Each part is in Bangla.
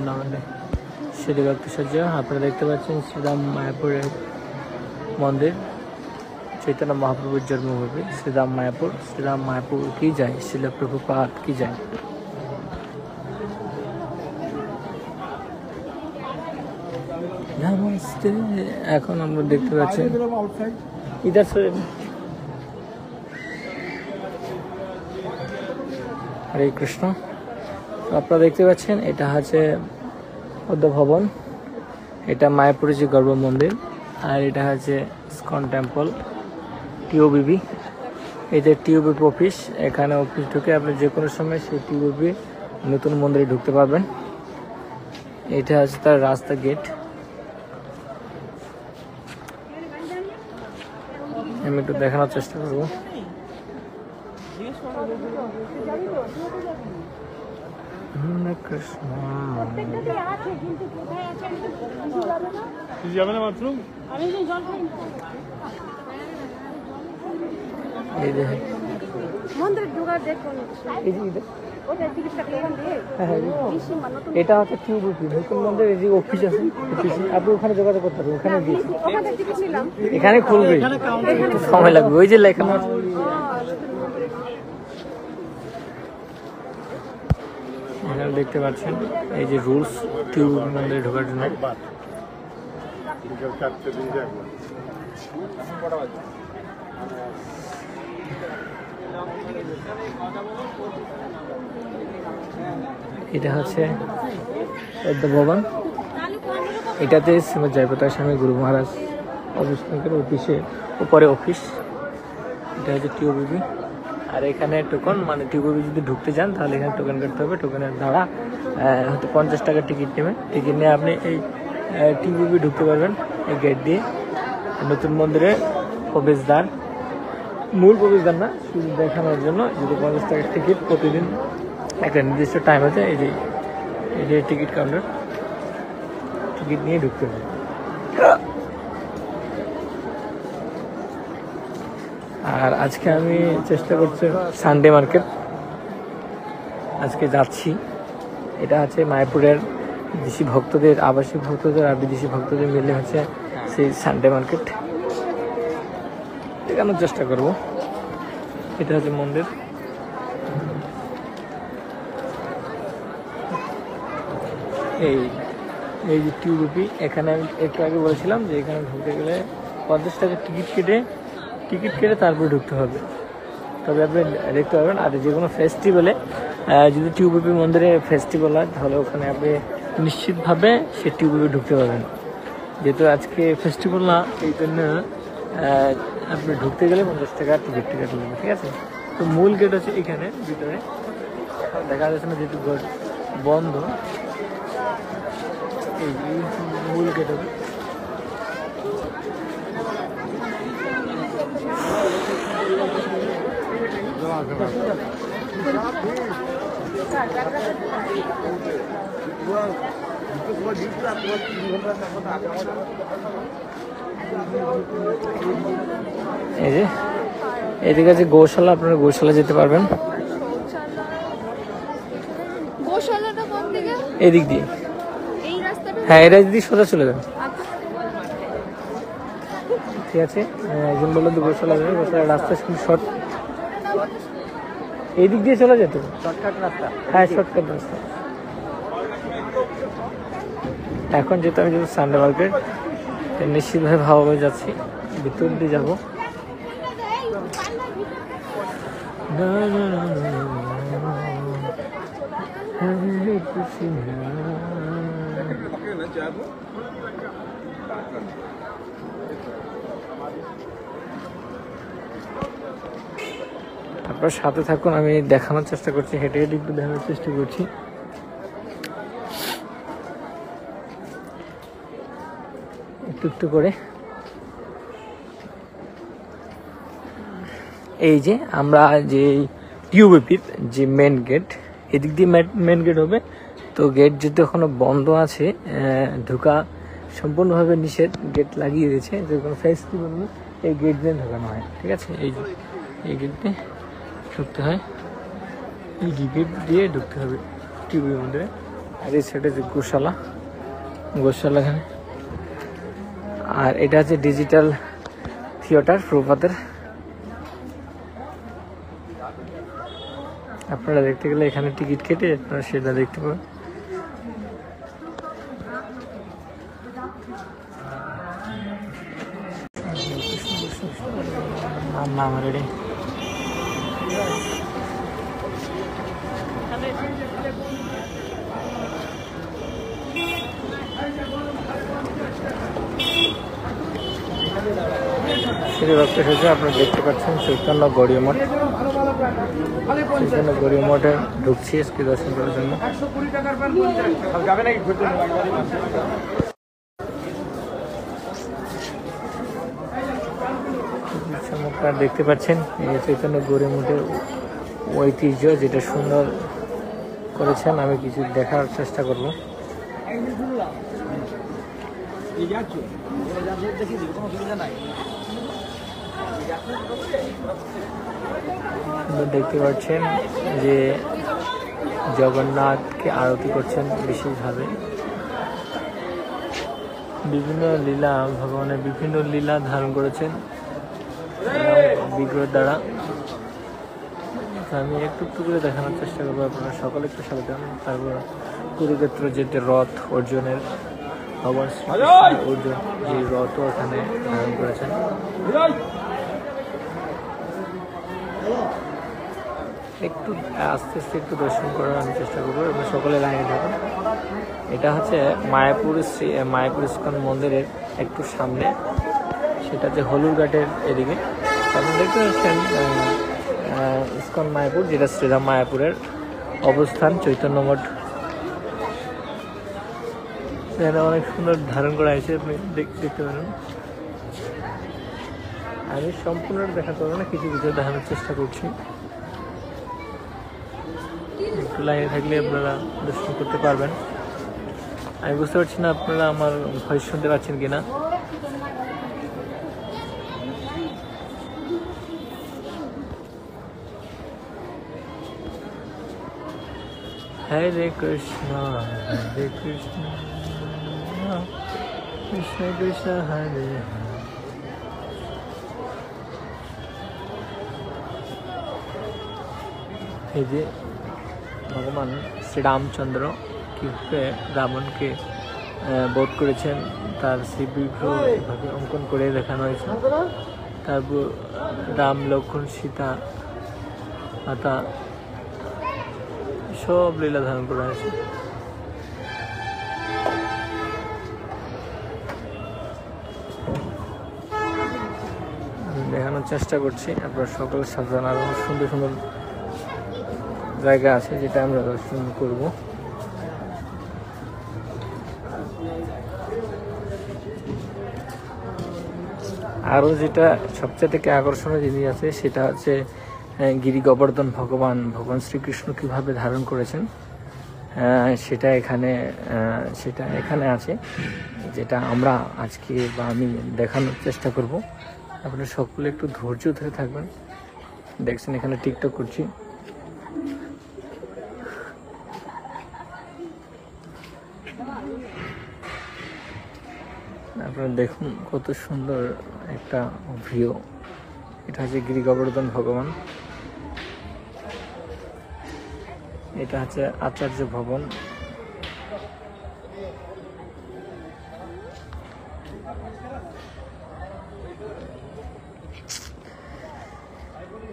টুর্নামেন্টে শ্রীভক্ত সজ্জ আপনারা দেখতে পাচ্ছেন শ্রীরাম মায়াপুরের মন্দির, চৈতন্য মহাপ্রভুর জন্মভূমি শ্রীরাম মায়াপুর কি যায়, শিল প্রভুপাদ কি যায়। নমস্তে। এখন আমরা দেখতে পাচ্ছি ইধার হরে কৃষ্ণ। আপনারা দেখতে পাচ্ছেন এটা হচ্ছে পদ্ম ভবন, এটা মায়াপুরের যে গর্ভ মন্দির, আর এটা হচ্ছে ইসকন টেম্পল টিওবিবি। এটা টিওবিবি অফিস, এখানে অফিস ঢুকে আপনি যে কোনো সময় সেই টিওবিবি নতুন মন্দিরে ঢুকতে পারবেন। এটা হচ্ছে তার রাস্তা গেট। আমি একটু দেখানোর চেষ্টা করবো। কৃষ্ণ এই দেখেন এটা হচ্ছে টিউবিপি নতুন মন্দির যে অফিস আছে, আপনি ওখানে যোগাযোগ করতে পারবেন। ওখানে দিয়েছি, এখানে খুলবে, সময় লাগবে। ওই যে লেখানো এখানে দেখতে পাচ্ছেন এই যে রুলস টিউবিপি মন্দিরে ঢোকার জন্য। এটা হচ্ছে পদ্ম ভবন, এটাতে শ্রীমদ জয়প্রকাশ স্বামী গুরু মহারাজ অবস্থান করে, অফিসের উপরে অফিস। এটা হচ্ছে টিওবিবি। আর এখানে টোকন, মানে টিওবিবি যদি ঢুকতে চান তাহলে এখানে টোকেন কাটতে হবে। টোকেনের ভাড়া হয়তো 50 টাকা টিকিট নেবে। টিকিট নিয়ে আপনি এই টিওবিবি ঢুকতে পারবেন এই গেট দিয়ে। নতুন মন্দিরের প্রবেশদ্বার, মূল প্রবেশদ্বার না, শুধু দেখানোর জন্য যদি 50 টাকার টিকিট, প্রতিদিন একটা নির্দিষ্ট টাইম আছে। এই যে টিকিট কাউন্টার, টিকিট নিয়ে ঢুকতে হবে। আর আজকে আমি চেষ্টা করছি সানডে মার্কেট, আজকে যাচ্ছি। এটা হচ্ছে মায়াপুরের দেশি ভক্তদের, আবাসিক ভক্তদের আর বিদেশি ভক্তদের মিলে হচ্ছে সেই সানডে মার্কেট, দেখানোর চেষ্টা করব। এটা হচ্ছে মন্দির। এই যে টিউবিপি, এখানে আমি একটু আগে বলেছিলাম যে এখানে ঢুকতে গেলে 50 টাকা টিকিট কেটে তারপরে ঢুকতে হবে। তবে আপনি দেখতে পারবেন। আর যে কোনো ফেস্টিভ্যালে, যদি টিউবিপি মন্দিরে ফেস্টিভ্যাল হয় তাহলে ওখানে আপনি নিশ্চিতভাবে সে টিউবিপি ঢুকতে পারবেন। যেহেতু আজকে ফেস্টিভ্যাল না, এই জন্য আপনি ঢুকতে গেলে 50 টাকা টিকিট লাগবে, ঠিক আছে। তো মূল গেট হচ্ছে এখানে ভিতরে, দেখা যাচ্ছে না যেহেতু বন্ধ। এই মূল গেট হবে। এই যে এদিকে আছে গৌশালা, আপনারা গৌশালা যেতে পারবেন। এদিক দিয়ে, হ্যাঁ এই রাস্তা দিয়ে সোজা চলে যাবে, ঠিক আছে। একজন বললো তো গৌশালা যাবে, গৌশালার রাস্তা শর্ট, এই দিক দিয়ে চলে যেত, শর্টকাট রাস্তা। হ্যাঁ শর্টকাট রাস্তা। এখন যেহেতু আমি যদি সানডে মার্কেট, নিশ্চিতভাবে ভালোভাবে যাচ্ছি, ভিতর দিয়ে যাবো। আপনার সাথে থাকুন, আমি দেখানোর চেষ্টা করছি, হেঁটে হেঁটে একটু দেখানোর চেষ্টা করছি। একটু একটু করে। এই যে আমরা যে টিউবিপির যে মেন গেট, এদিক দিয়ে মেন গেট হবে। তো গেট যেহেতু এখনো বন্ধ আছে, ঢোকা সম্পূর্ণভাবে নিষেধ, গেট লাগিয়ে দিয়েছে। যে কোনো ফেস্টিভ্যাল এই গেট দিয়ে ঢোকানো হয়, ঠিক আছে। এই যে এই গেট দিয়ে ঢুকতে হয়, এই গেট দিয়ে ঢুকতে হবে টিউবির মন্দিরে। আর এই সাইডে যে গোশালা এখানে। আর এটা হচ্ছে ডিজিটাল থিয়েটার প্রভাতের। আপনারা দেখতে গেলে এখানে টিকিট কেটে আপনারা সেটা দেখতে পাবেন। নাম রেডি আপনারা দেখতে পাচ্ছেন চৈতন্য গড়িয়া মঠ। চৈতন্য গড়িয়া মঠে ঢুকছি আজকে দর্শন করার জন্য। আপনারা দেখতে পাচ্ছেন এই চৈতন্য গড়িয়া মঠের ঐতিহ্য যেটা সুন্দর করেছেন। আমি কিছু দেখার চেষ্টা করব। দেখতে পাচ্ছেন যে জগন্নাথকে আরতি করছেন বিশেষভাবে। বিভিন্ন লীলা, ভগবানের বিভিন্ন লীলা ধারণ করেছেন বিগ্রহ দ্বারা। আমি একটু করে দেখানোর চেষ্টা করবো, আপনারা সকলে একটু সাবধান। তারপর কুরুক্ষেত্র যে রথ অর্জুনের, ভগবান অর্জুন যে রথ এখানে ধারণ করেছেন। একটু আস্তে আস্তে একটু দর্শন করার আমি চেষ্টা করবো এবং সকলে লাইনে থাকুন। এটা হচ্ছে মায়াপুর ইস্কন মন্দিরের একটু সামনে, সেটা যে হলুরঘাটের এদিকে। আপনি দেখতে পাচ্ছেন ইস্কন মায়াপুর, যেটা শ্রীরাম মায়াপুরের অবস্থান। চৈতন্য মঠ এখানে অনেক সুন্দর ধারণ করা হয়েছে, আপনি দেখতে পারেন। আমি সম্পূর্ণ দেখাতে পারবো না, কিছু দেখানোর চেষ্টা করছি। একটু লাইনে থাকলে আপনারা দর্শন করতে পারবেন। আমি বুঝতে পারছি না আপনারা আমার ভয়েস শুনতে পাচ্ছেন কিনা। হরে কৃষ্ণ হরে কৃষ্ণ কৃষ্ণ কৃষ্ণ হরে। এই যে ভগবান শ্রীরামচন্দ্র কিভাবে রাবণকে বধ করেছেন তার শ্রীবিগ্রহ এভাবে অঙ্কন করে দেখানো হয়েছে। তারপর রাম, লক্ষ্মণ, সীতা, মাতা সব লীলা ধারণ করা হয়েছে। দেখানোর চেষ্টা করছি, আপনারা সকল সাবধান। আরো সুন্দর সুন্দর জায়গা আছে যেটা আমরা দর্শন করব। আরো যেটা সবচেয়ে থেকে আকর্ষণীয় জিনিস আছে সেটা হচ্ছে গিরি গোবর্ধন ভগবান শ্রীকৃষ্ণ কিভাবে ধারণ করেছেন সেটা এখানে আছে, যেটা আমরা আজকে বা আমি দেখানোর চেষ্টা করব। আপনারা সকলে একটু ধৈর্য ধরে থাকবেন। দেখছেন এখানে টিকটক করছি। আপনারা দেখুন কত সুন্দর একটা ভিউ। এটা হচ্ছে গিরি গোবর্ধন ভগবান। এটা হচ্ছে আচার্য ভবন।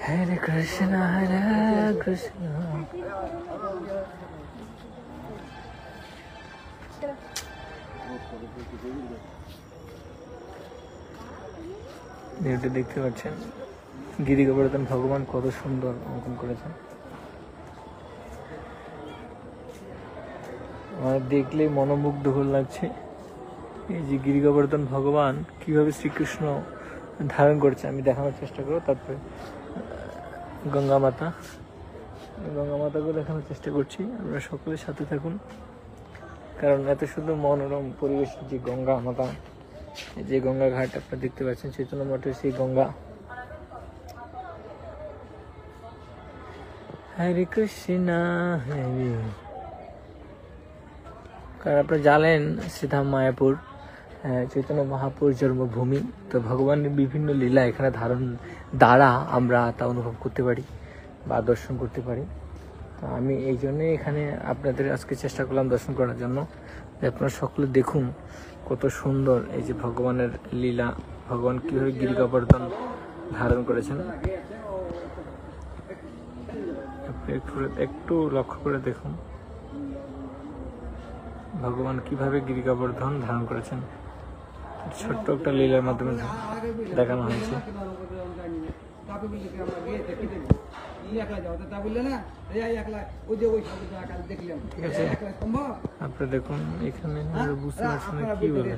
হরে কৃষ্ণ হরে কৃষ্ণ। ভিডিওটি দেখতে পাচ্ছেন গিরি গোবর্ধন ভগবান কত সুন্দর অঙ্কন করেছেন। আমার দেখলেই মনোমুগ্ধকর লাগছে। এই যে গিরি গোবর্ধন ভগবান কিভাবে শ্রীকৃষ্ণ ধারণ করছে আমি দেখানোর চেষ্টা করবো। তারপরে গঙ্গা মাতাকেও দেখানোর চেষ্টা করছি। আপনারা সকলের সাথে থাকুন, কারণ এত সুন্দর মনোরম পরিবেশ যে গঙ্গা মাতা, যে গঙ্গা ঘাট আপনারা দেখতে পাচ্ছেন চৈতন্য মঠের সেই গঙ্গা। হরে কৃষ্ণ হরে কারণ আপনারা জানেন শ্রীধাম মায়াপুর চৈতন্য মহাপুর জন্মভূমি। তো ভগবানের বিভিন্ন লীলা এখানে ধারণ দ্বারা আমরা তা অনুভব করতে পারি বা দর্শন করতে পারি। তো আমি এই জন্যই এখানে আপনাদের আজকে চেষ্টা করলাম দর্শন করার জন্য, যে আপনারা সকলে দেখুন কত সুন্দর এই যে ভগবানের লীলা, ভগবান কীভাবে গিরি গোবর্ধন ধারণ করেছেন। আপনি একটু লক্ষ্য করে দেখুন ভগবান কিভাবে গিরি গোবর্ধন ধারণ করেছেন। ছোট্ট একটা লীলার মাধ্যমে দেখানো হয়েছে। ঠিক আছে, আপনি দেখুন এখানে বুঝতে পারছেন না কি বলে।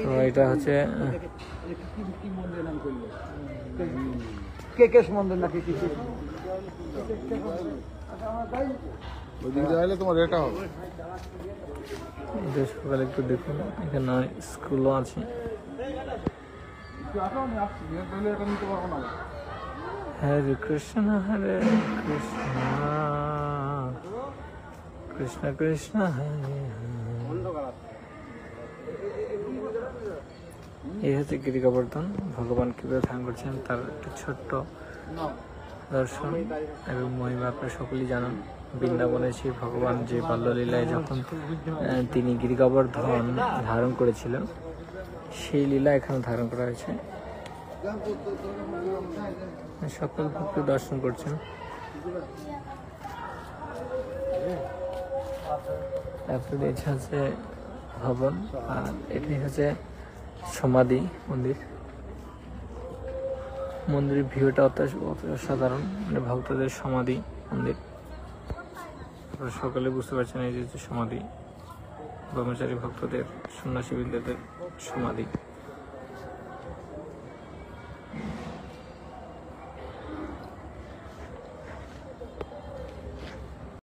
তো এটা হচ্ছে সকালে একটু দেখুন, এখানে স্কুলও আছে। হরে কৃষ্ণ হরে কৃষ্ণ কৃষ্ণ কৃষ্ণ হরে হরে। এই হচ্ছে গিরি গোবর্ধন, ভগবান কিভাবে ধারণ করছেন তার একটা ছোট্ট দর্শন এবং মহিমা আপনারা সকলেই জানান। বৃন্দাবনে সেই ভগবান যে বাল্যলীলায় যখন তিনি গিরি গোবর্ধন ধারণ করেছিলেন, সেই লীলা এখানে ধারণ করা হয়েছে। সকল ভক্ত দর্শন করছেন। তারপরে এটা হচ্ছে ভবন, আর এটাই হচ্ছে সমাধি মন্দির। মন্দিরের ভিউটা অসাধারণ, মানে ভক্তদের সমাধি মন্দির। আপনারা সকলে বুঝতে পারছেন এই যে সমাধি, ব্রহ্মচারী ভক্তদের, সন্ন্যাসী বৃন্দদের সমাধি।